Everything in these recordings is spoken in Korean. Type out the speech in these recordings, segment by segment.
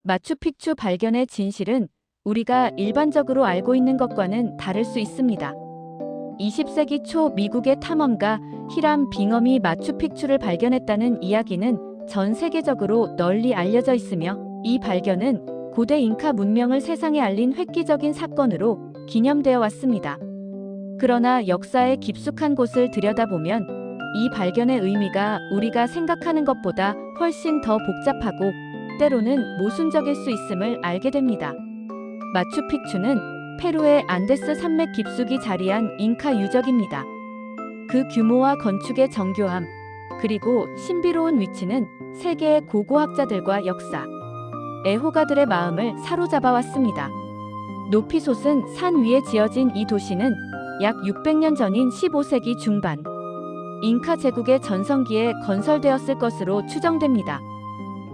마추픽추 발견의 진실은 우리가 일반적으로 알고 있는 것과는 다를 수 있습니다. 20세기 초 미국의 탐험가 히람 빙엄이 마추픽추를 발견했다는 이야기는 전 세계적으로 널리 알려져 있으며, 이 발견은 고대 잉카 문명을 세상에 알린 획기적인 사건으로 기념되어 왔습니다. 그러나 역사의 깊숙한 곳을 들여다보면 이 발견의 의미가 우리가 생각하는 것보다 훨씬 더 복잡하고 때로는 모순적일 수 있음을 알게 됩니다. 마추픽추는 페루의 안데스 산맥 깊숙이 자리한 잉카 유적입니다. 그 규모와 건축의 정교함, 그리고 신비로운 위치는 세계의 고고학자들과 역사, 애호가들의 마음을 사로잡아 왔습니다. 높이 솟은 산 위에 지어진 이 도시는 약 600년 전인 15세기 중반, 잉카 제국의 전성기에 건설되었을 것으로 추정됩니다.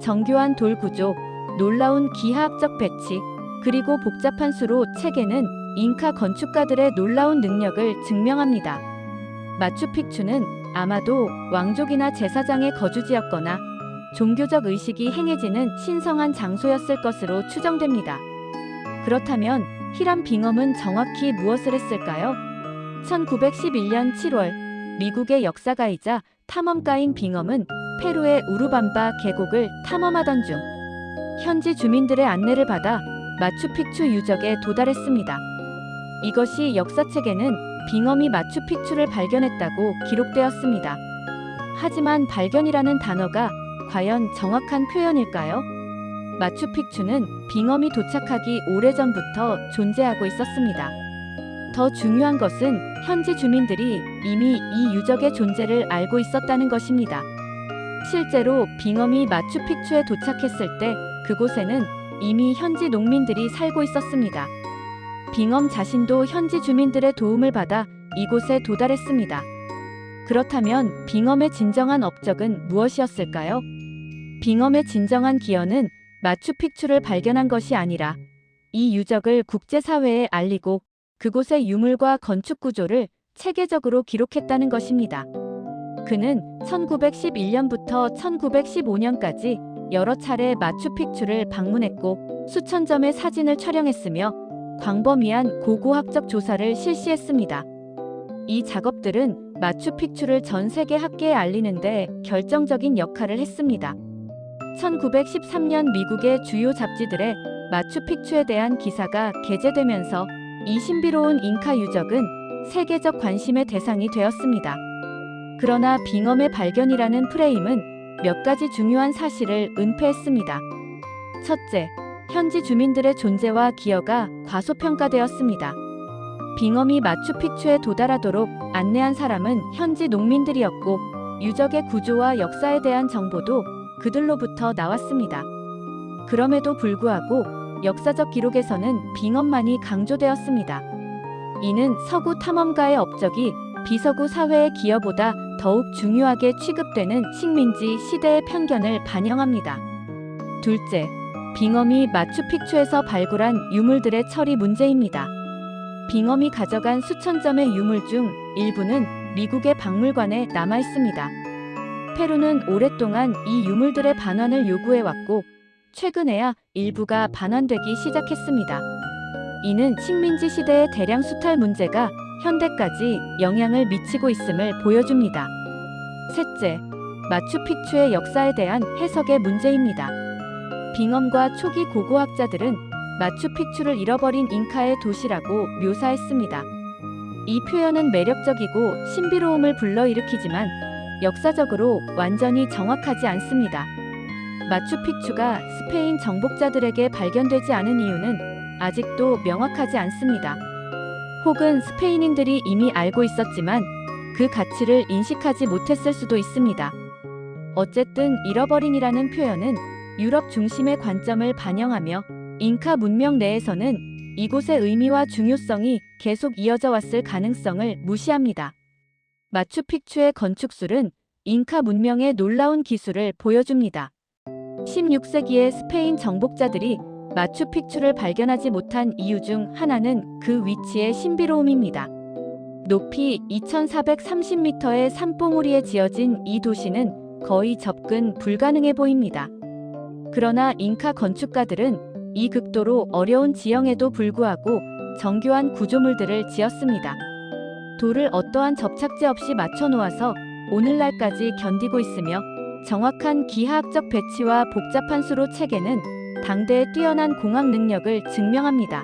정교한 돌 구조, 놀라운 기하학적 배치, 그리고 복잡한 수로 체계는 잉카 건축가들의 놀라운 능력을 증명합니다. 마추픽추는 아마도 왕족이나 제사장의 거주지였거나 종교적 의식이 행해지는 신성한 장소였을 것으로 추정됩니다. 그렇다면 히람 빙엄은 정확히 무엇을 했을까요? 1911년 7월 미국의 역사가이자 탐험가인 빙엄은 페루의 우루밤바 계곡을 탐험하던 중 현지 주민들의 안내를 받아 마추픽추 유적에 도달했습니다. 이것이 역사책에는 빙엄이 마추픽추를 발견했다고 기록되었습니다. 하지만 발견이라는 단어가 과연 정확한 표현일까요? 마추픽추는 빙엄이 도착하기 오래전부터 존재하고 있었습니다. 더 중요한 것은 현지 주민들이 이미 이 유적의 존재를 알고 있었다는 것입니다. 실제로 빙엄이 마추픽추에 도착했을 때 그곳에는 이미 현지 농민들이 살고 있었습니다. 빙엄 자신도 현지 주민들의 도움을 받아 이곳에 도달했습니다. 그렇다면 빙엄의 진정한 업적은 무엇이었을까요? 빙엄의 진정한 기여는 마추픽추를 발견한 것이 아니라 이 유적을 국제사회에 알리고 그곳의 유물과 건축 구조를 체계적으로 기록했다는 것입니다. 그는 1911년부터 1915년까지 여러 차례 마추픽추를 방문했고 수천 점의 사진을 촬영했으며 광범위한 고고학적 조사를 실시했습니다. 이 작업들은 마추픽추를 전 세계 학계에 알리는 데 결정적인 역할을 했습니다. 1913년 미국의 주요 잡지들에 마추픽추에 대한 기사가 게재되면서 이 신비로운 잉카 유적은 세계적 관심의 대상이 되었습니다. 그러나 빙엄의 발견이라는 프레임은 몇 가지 중요한 사실을 은폐했습니다. 첫째, 현지 주민들의 존재와 기여가 과소평가되었습니다. 빙엄이 마추픽추에 도달하도록 안내한 사람은 현지 농민들이었고 유적의 구조와 역사에 대한 정보도 그들로부터 나왔습니다. 그럼에도 불구하고 역사적 기록에서는 빙엄만이 강조되었습니다. 이는 서구 탐험가의 업적이 비서구 사회의 기여보다 더욱 중요하게 취급되는 식민지 시대의 편견을 반영합니다. 둘째, 빙엄이 마추픽추에서 발굴한 유물들의 처리 문제입니다. 빙엄이 가져간 수천 점의 유물 중 일부는 미국의 박물관에 남아 있습니다. 페루는 오랫동안 이 유물들의 반환을 요구해왔고 최근에야 일부가 반환되기 시작했습니다. 이는 식민지 시대의 대량 수탈 문제가 현대까지 영향을 미치고 있음을 보여줍니다. 셋째, 마추픽추의 역사에 대한 해석의 문제입니다. 빙엄과 초기 고고학자들은 마추픽추를 잃어버린 잉카의 도시라고 묘사했습니다. 이 표현은 매력적이고 신비로움을 불러일으키지만 역사적으로 완전히 정확하지 않습니다. 마추픽추가 스페인 정복자들에게 발견되지 않은 이유는 아직도 명확하지 않습니다. 혹은 스페인인들이 이미 알고 있었지만 그 가치를 인식하지 못했을 수도 있습니다. 어쨌든 잃어버린이라는 표현은 유럽 중심의 관점을 반영하며 잉카 문명 내에서는 이곳의 의미와 중요성이 계속 이어져 왔을 가능성을 무시합니다. 마추픽추의 건축술은 잉카 문명의 놀라운 기술을 보여줍니다. 16세기의 스페인 정복자들이 마추픽추를 발견하지 못한 이유 중 하나는 그 위치의 신비로움입니다. 높이 2430m의 산봉우리에 지어진 이 도시는 거의 접근 불가능해 보입니다. 그러나 잉카 건축가들은 이 극도로 어려운 지형에도 불구하고 정교한 구조물들을 지었습니다. 돌을 어떠한 접착제 없이 맞춰 놓아서 오늘날까지 견디고 있으며 정확한 기하학적 배치와 복잡한 수로 체계는 당대의 뛰어난 공학 능력을 증명합니다.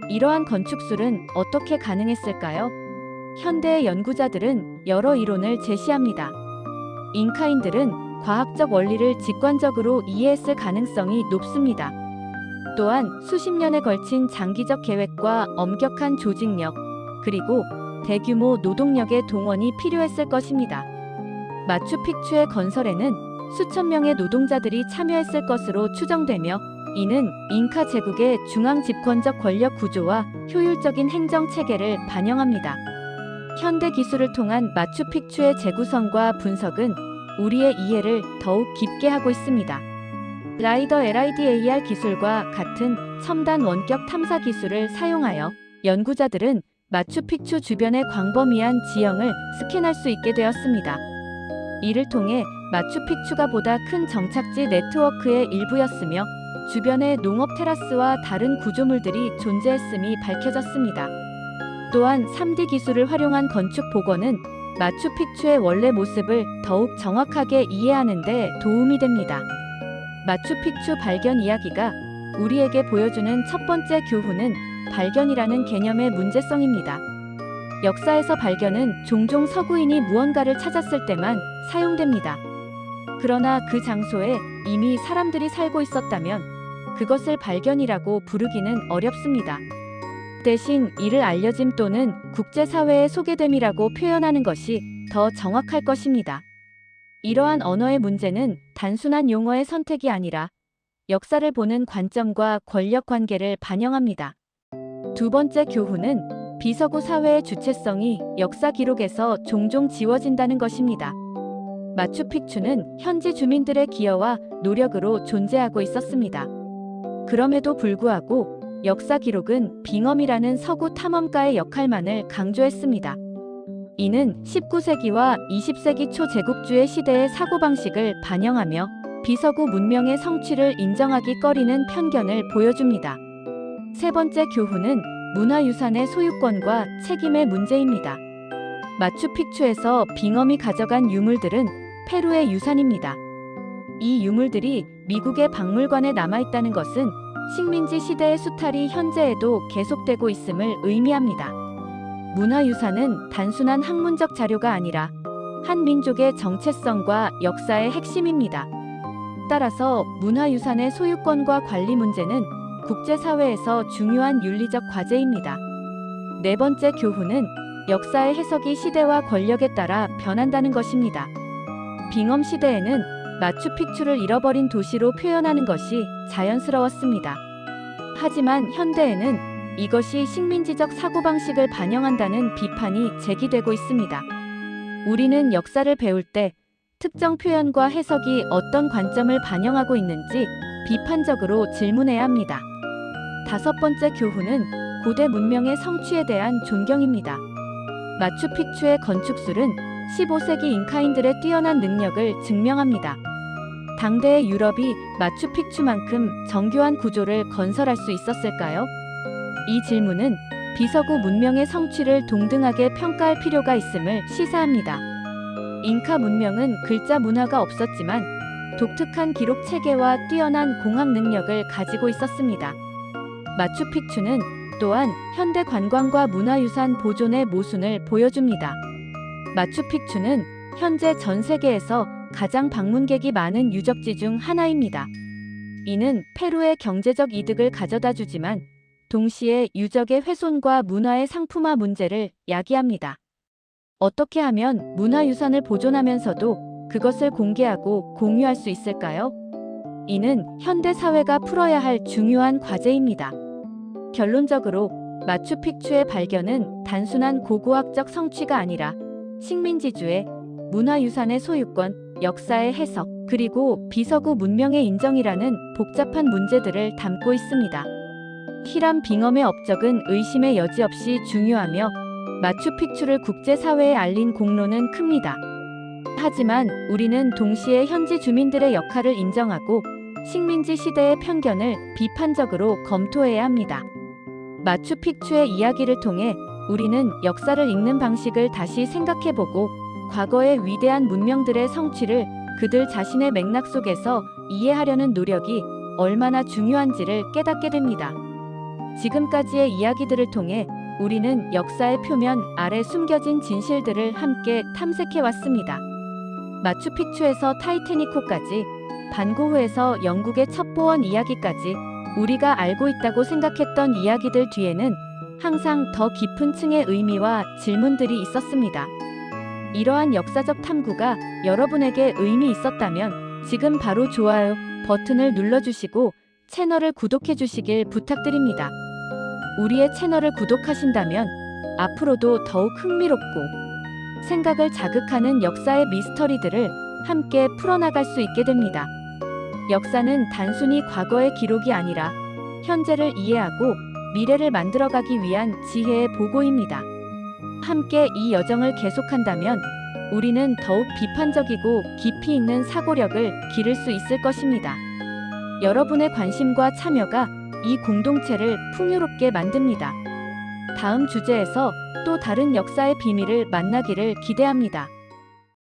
이러한 건축술은 어떻게 가능했을까요? 현대의 연구자들은 여러 이론을 제시합니다. 잉카인들은 과학적 원리를 직관적으로 이해했을 가능성이 높습니다. 또한 수십 년에 걸친 장기적 계획과 엄격한 조직력, 그리고 대규모 노동력의 동원이 필요했을 것입니다. 마추픽추의 건설에는 수천 명의 노동자들이 참여했을 것으로 추정되며, 이는 잉카 제국의 중앙 집권적 권력 구조와 효율적인 행정 체계를 반영합니다. 현대 기술을 통한 마추픽추의 재구성과 분석은 우리의 이해를 더욱 깊게 하고 있습니다. 라이더 LIDAR 기술과 같은 첨단 원격 탐사 기술을 사용하여 연구자들은 마추픽추 주변의 광범위한 지형을 스캔할 수 있게 되었습니다. 이를 통해 마추픽추가 보다 큰 정착지 네트워크의 일부였으며 주변의 농업 테라스와 다른 구조물들이 존재했음이 밝혀졌습니다. 또한 3D 기술을 활용한 건축 복원은 마추픽추의 원래 모습을 더욱 정확하게 이해하는 데 도움이 됩니다. 마추픽추 발견 이야기가 우리에게 보여주는 첫 번째 교훈은 발견이라는 개념의 문제성입니다. 역사에서 발견은 종종 서구인이 무언가를 찾았을 때만 사용됩니다. 그러나 그 장소에 이미 사람들이 살고 있었다면 그것을 발견이라고 부르기는 어렵습니다. 대신 이를 알려짐 또는 국제사회에 소개됨이라고 표현하는 것이 더 정확할 것입니다. 이러한 언어의 문제는 단순한 용어의 선택이 아니라 역사를 보는 관점과 권력 관계를 반영합니다. 두 번째 교훈은 비서구 사회의 주체성이 역사 기록에서 종종 지워진다는 것입니다. 마추픽추는 현지 주민들의 기여와 노력으로 존재하고 있었습니다. 그럼에도 불구하고 역사 기록은 빙엄이라는 서구 탐험가의 역할만을 강조했습니다. 이는 19세기와 20세기 초 제국주의 시대의 사고방식을 반영하며 비서구 문명의 성취를 인정하기 꺼리는 편견을 보여줍니다. 세 번째 교훈은 문화유산의 소유권과 책임의 문제입니다. 마추픽추에서 빙엄이 가져간 유물들은 페루의 유산입니다. 이 유물들이 미국의 박물관에 남아있다는 것은 식민지 시대의 수탈이 현재에도 계속되고 있음을 의미합니다. 문화유산은 단순한 학문적 자료가 아니라 한 민족의 정체성과 역사의 핵심입니다. 따라서 문화유산의 소유권과 관리 문제는 국제사회에서 중요한 윤리적 과제입니다. 네 번째 교훈은 역사의 해석이 시대와 권력에 따라 변한다는 것입니다. 빙엄 시대에는 마추픽추를 잃어버린 도시로 표현하는 것이 자연스러웠습니다. 하지만 현대에는 이것이 식민지적 사고방식을 반영한다는 비판이 제기되고 있습니다. 우리는 역사를 배울 때 특정 표현과 해석이 어떤 관점을 반영하고 있는지 비판적으로 질문해야 합니다. 다섯 번째 교훈은 고대 문명의 성취에 대한 존경입니다. 마추픽추의 건축술은 15세기 잉카인들의 뛰어난 능력을 증명합니다. 당대의 유럽이 마추픽추만큼 정교한 구조를 건설할 수 있었을까요? 이 질문은 비서구 문명의 성취를 동등하게 평가할 필요가 있음을 시사합니다. 잉카 문명은 글자 문화가 없었지만 독특한 기록 체계와 뛰어난 공학 능력을 가지고 있었습니다. 마추픽추는 또한 현대 관광과 문화유산 보존의 모순을 보여줍니다. 마추픽추는 현재 전 세계에서 가장 방문객이 많은 유적지 중 하나입니다. 이는 페루의 경제적 이득을 가져다 주지만 동시에 유적의 훼손과 문화의 상품화 문제를 야기합니다. 어떻게 하면 문화유산을 보존하면서도 그것을 공개하고 공유할 수 있을까요? 이는 현대 사회가 풀어야 할 중요한 과제입니다. 결론적으로 마추픽추의 발견은 단순한 고고학적 성취가 아니라 식민지주의, 문화유산의 소유권, 역사의 해석, 그리고 비서구 문명의 인정이라는 복잡한 문제들을 담고 있습니다. 히람 빙엄의 업적은 의심의 여지 없이 중요하며 마추픽추를 국제사회에 알린 공로는 큽니다. 하지만 우리는 동시에 현지 주민들의 역할을 인정하고 식민지 시대의 편견을 비판적으로 검토해야 합니다. 마추픽추의 이야기를 통해 우리는 역사를 읽는 방식을 다시 생각해보고 과거의 위대한 문명들의 성취를 그들 자신의 맥락 속에서 이해하려는 노력이 얼마나 중요한지를 깨닫게 됩니다. 지금까지의 이야기들을 통해 우리는 역사의 표면 아래 숨겨진 진실들을 함께 탐색해 왔습니다. 마추픽추에서 타이타닉호까지, 반고흐에서 영국의 첩보원 이야기까지 우리가 알고 있다고 생각했던 이야기들 뒤에는 항상 더 깊은 층의 의미와 질문들이 있었습니다. 이러한 역사적 탐구가 여러분에게 의미 있었다면 지금 바로 좋아요 버튼을 눌러주시고 채널을 구독해 주시길 부탁드립니다. 우리의 채널을 구독하신다면 앞으로도 더욱 흥미롭고 생각을 자극하는 역사의 미스터리들을 함께 풀어나갈 수 있게 됩니다. 역사는 단순히 과거의 기록이 아니라 현재를 이해하고 미래를 만들어가기 위한 지혜의 보고입니다. 함께 이 여정을 계속한다면 우리는 더욱 비판적이고 깊이 있는 사고력을 기를 수 있을 것입니다. 여러분의 관심과 참여가 이 공동체를 풍요롭게 만듭니다. 다음 주제에서 또 다른 역사의 비밀을 만나기를 기대합니다.